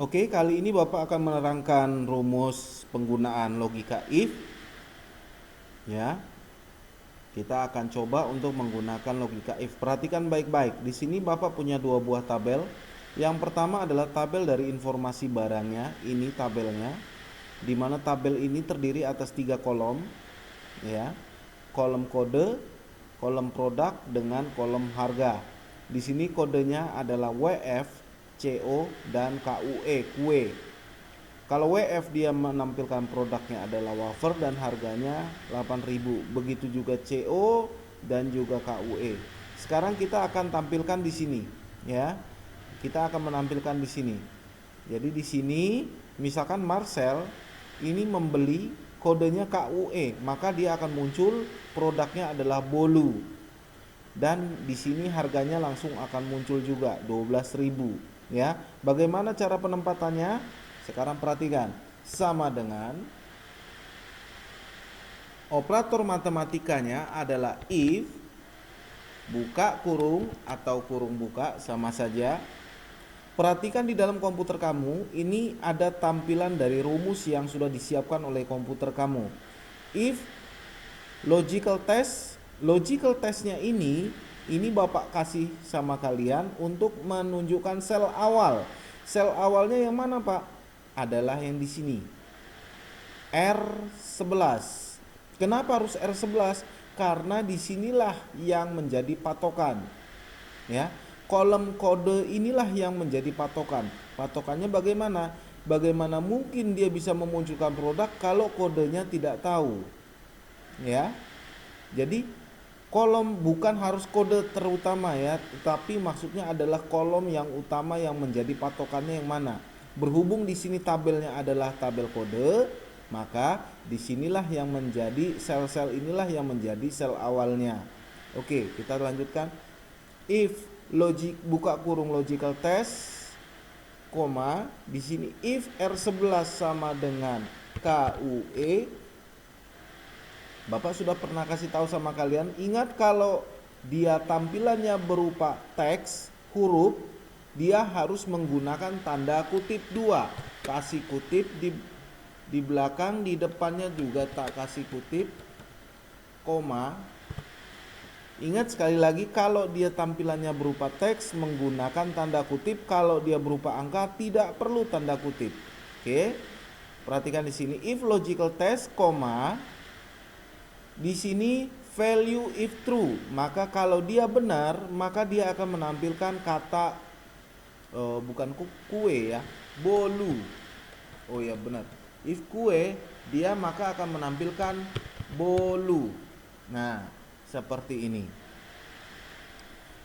Oke, kali ini Bapak akan menerangkan rumus penggunaan logika if ya. Kita akan coba untuk menggunakan logika if. Perhatikan baik-baik. Di sini Bapak punya dua buah tabel. Yang pertama adalah tabel dari informasi barangnya. Ini tabelnya. Di mana tabel ini terdiri atas 3 kolom ya. Kolom kode, kolom produk dengan kolom harga. Di sini kodenya adalah WF, CO dan KUE, kue. Kalau WF dia menampilkan produknya adalah wafer dan harganya 8.000. Begitu juga CO dan juga KUE. Sekarang kita akan tampilkan di sini ya. Kita akan menampilkan di sini. Jadi di sini misalkan Marcel ini membeli kodenya KUE, maka dia akan muncul produknya adalah bolu. Dan di sini harganya langsung akan muncul juga 12.000 ya. Bagaimana cara penempatannya? Sekarang perhatikan, sama dengan operator matematikanya adalah if buka kurung atau kurung buka sama saja. Perhatikan di dalam komputer kamu, ini ada tampilan dari rumus yang sudah disiapkan oleh komputer kamu. If logical testnya ini Bapak kasih sama kalian untuk menunjukkan sel awal. Sel awalnya yang mana, Pak? Adalah yang di sini. R11. Kenapa harus R11? Karena disinilah yang menjadi patokan. Ya, kolom kode inilah yang menjadi patokan. Patokannya bagaimana? Bagaimana mungkin dia bisa memunculkan produk kalau kodenya tidak tahu? Ya. Jadi kolom bukan harus kode terutama ya, tetapi maksudnya adalah kolom yang utama yang menjadi patokannya yang mana. Berhubung di sini tabelnya adalah tabel kode, maka disinilah yang menjadi sel-sel inilah yang menjadi sel awalnya. Oke, kita lanjutkan. If buka kurung logical test, koma di sini if R11 sama dengan KUE. Bapak sudah pernah kasih tahu sama kalian, ingat kalau dia tampilannya berupa teks, huruf, dia harus menggunakan tanda kutip 2. Kasih kutip di belakang, di depannya juga tak kasih kutip, koma. Ingat sekali lagi, kalau dia tampilannya berupa teks menggunakan tanda kutip, kalau dia berupa angka tidak perlu tanda kutip. Oke. Perhatikan di sini if logical test, koma. Di sini value if true, maka kalau dia benar, maka dia akan menampilkan kata bukan kue ya, bolu. Oh ya benar. If kue, dia maka akan menampilkan bolu. Nah, seperti ini.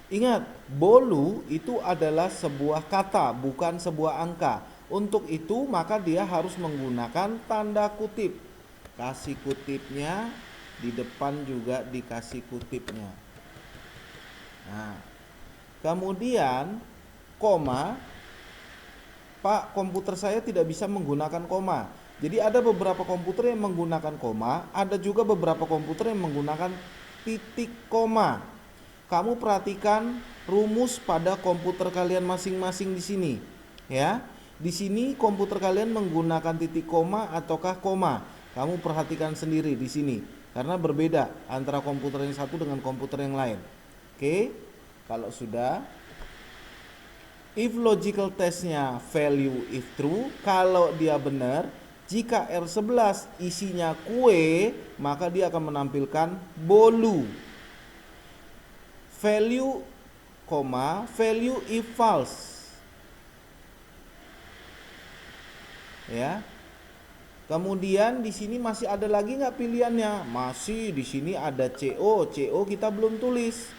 Ingat, bolu itu adalah sebuah kata, bukan sebuah angka. Untuk itu maka dia harus menggunakan tanda kutip. Kasih kutipnya, di depan juga dikasih kutipnya. Nah, kemudian koma, Pak, komputer saya tidak bisa menggunakan koma. Jadi ada beberapa komputer yang menggunakan koma, ada juga beberapa komputer yang menggunakan titik koma. Kamu perhatikan rumus pada komputer kalian masing-masing di sini, ya. Di sini komputer kalian menggunakan titik koma ataukah koma. Kamu perhatikan sendiri di sini, karena berbeda antara komputer yang satu dengan komputer yang lain. Oke, kalau sudah. If logical testnya value if true, kalau dia benar, jika R11 isinya kue, maka dia akan menampilkan bolu. Value, value if false. Ya. Kemudian di sini masih ada lagi nggak pilihannya? Masih, di sini ada CO. CO kita belum tulis.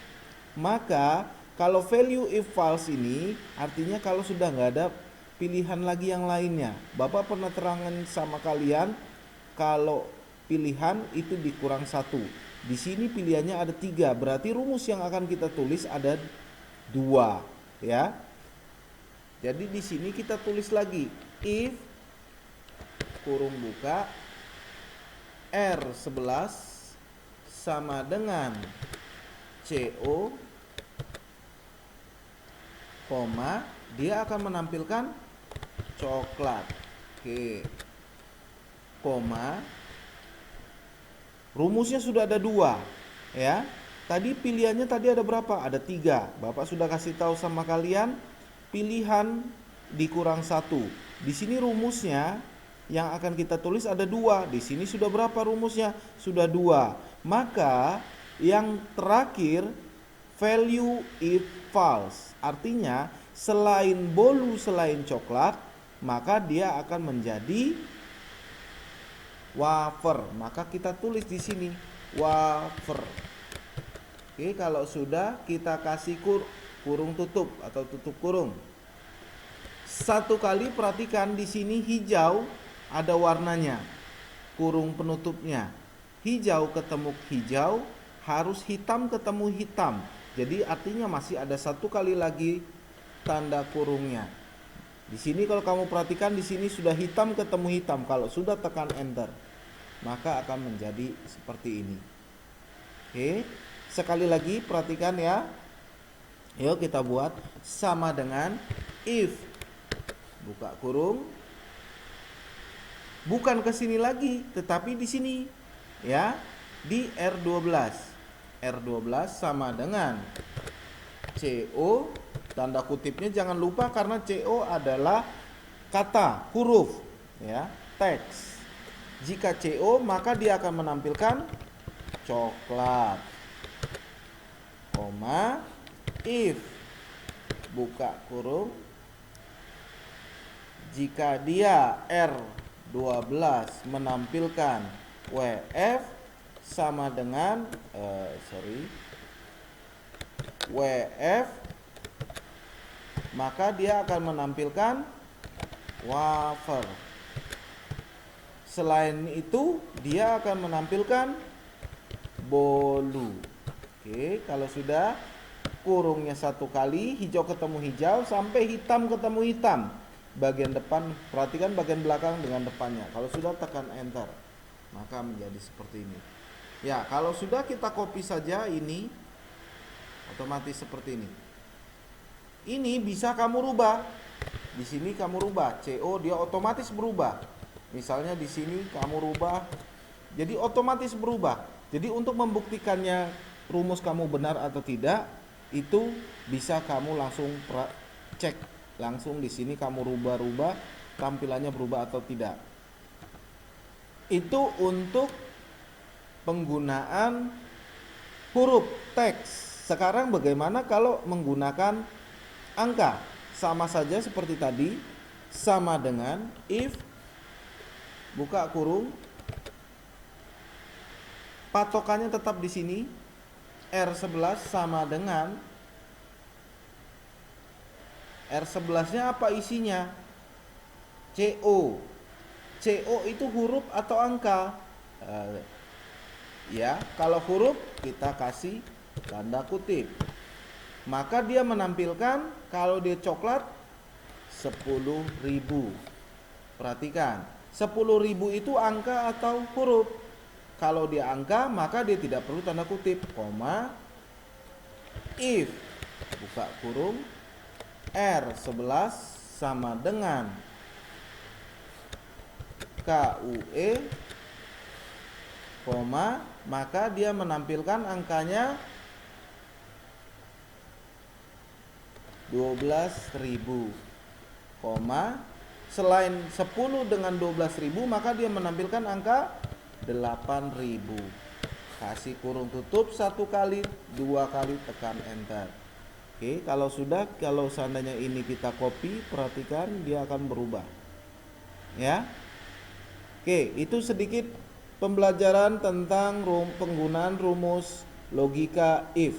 Maka kalau value if false ini artinya kalau sudah nggak ada pilihan lagi yang lainnya. Bapak pernah terangkan sama kalian kalau pilihan itu dikurang 1. Di sini pilihannya ada 3. Berarti rumus yang akan kita tulis ada 2, ya. Jadi di sini kita tulis lagi if kurung buka R11 sama dengan CO, koma, dia akan menampilkan coklat. Oke, koma, rumusnya sudah ada 2 ya. Tadi pilihannya tadi ada berapa? Ada 3. Bapak sudah kasih tahu sama kalian pilihan dikurang 1. Di sini rumusnya yang akan kita tulis ada 2. Di sini sudah berapa rumusnya? Sudah 2. Maka yang terakhir value if false. Artinya selain bolu, selain coklat, maka dia akan menjadi wafer. Maka kita tulis di sini wafer. Oke, kalau sudah kita kasih kurung tutup atau tutup kurung. Satu kali perhatikan di sini hijau ada warnanya. Kurung penutupnya. Hijau ketemu hijau, harus hitam ketemu hitam. Jadi artinya masih ada satu kali lagi tanda kurungnya. Di sini kalau kamu perhatikan di sini sudah hitam ketemu hitam. Kalau sudah tekan enter, maka akan menjadi seperti ini. Oke, sekali lagi perhatikan ya. Yuk kita buat sama dengan if, buka kurung, bukan ke sini lagi, tetapi di sini ya, di R12. R12 sama dengan CO, tanda kutipnya jangan lupa karena CO adalah kata, huruf ya, teks. Jika CO maka dia akan menampilkan coklat, koma, if, buka kurung, jika dia R12 menampilkan WF sama dengan WF, maka dia akan menampilkan wafer. Selain itu dia akan menampilkan bolu. Oke, kalau sudah kurungnya satu kali, hijau ketemu hijau sampai hitam ketemu hitam. Bagian depan, perhatikan bagian belakang dengan depannya. Kalau sudah tekan enter, maka menjadi seperti ini. Ya, kalau sudah kita copy saja ini, otomatis seperti ini. Ini bisa kamu rubah. Di sini kamu rubah, CO dia otomatis berubah. Misalnya di sini kamu rubah, jadi otomatis berubah. Jadi untuk membuktikannya rumus kamu benar atau tidak, itu bisa kamu langsung cek langsung di sini, kamu rubah-rubah tampilannya berubah atau tidak. Itu untuk penggunaan huruf teks. Sekarang bagaimana kalau menggunakan angka? Sama saja seperti tadi, sama dengan if, buka kurung, patokannya tetap di sini, R11 sama dengan R11-nya apa isinya? CO. CO itu huruf atau angka? Ya, kalau huruf kita kasih tanda kutip. Maka dia menampilkan kalau dia coklat 10.000. Perhatikan, 10.000 itu angka atau huruf? Kalau dia angka maka dia tidak perlu tanda kutip, koma, if, buka kurung, R11 sama dengan KUE, koma, maka dia menampilkan angkanya 12.000, koma, selain 10 dengan 12.000 maka dia menampilkan angka 8.000. Kasih kurung tutup satu kali, 2 kali tekan enter. Oke, kalau sudah, kalau seandainya ini kita copy, perhatikan dia akan berubah. Ya. Oke, itu sedikit pembelajaran tentang penggunaan rumus logika if.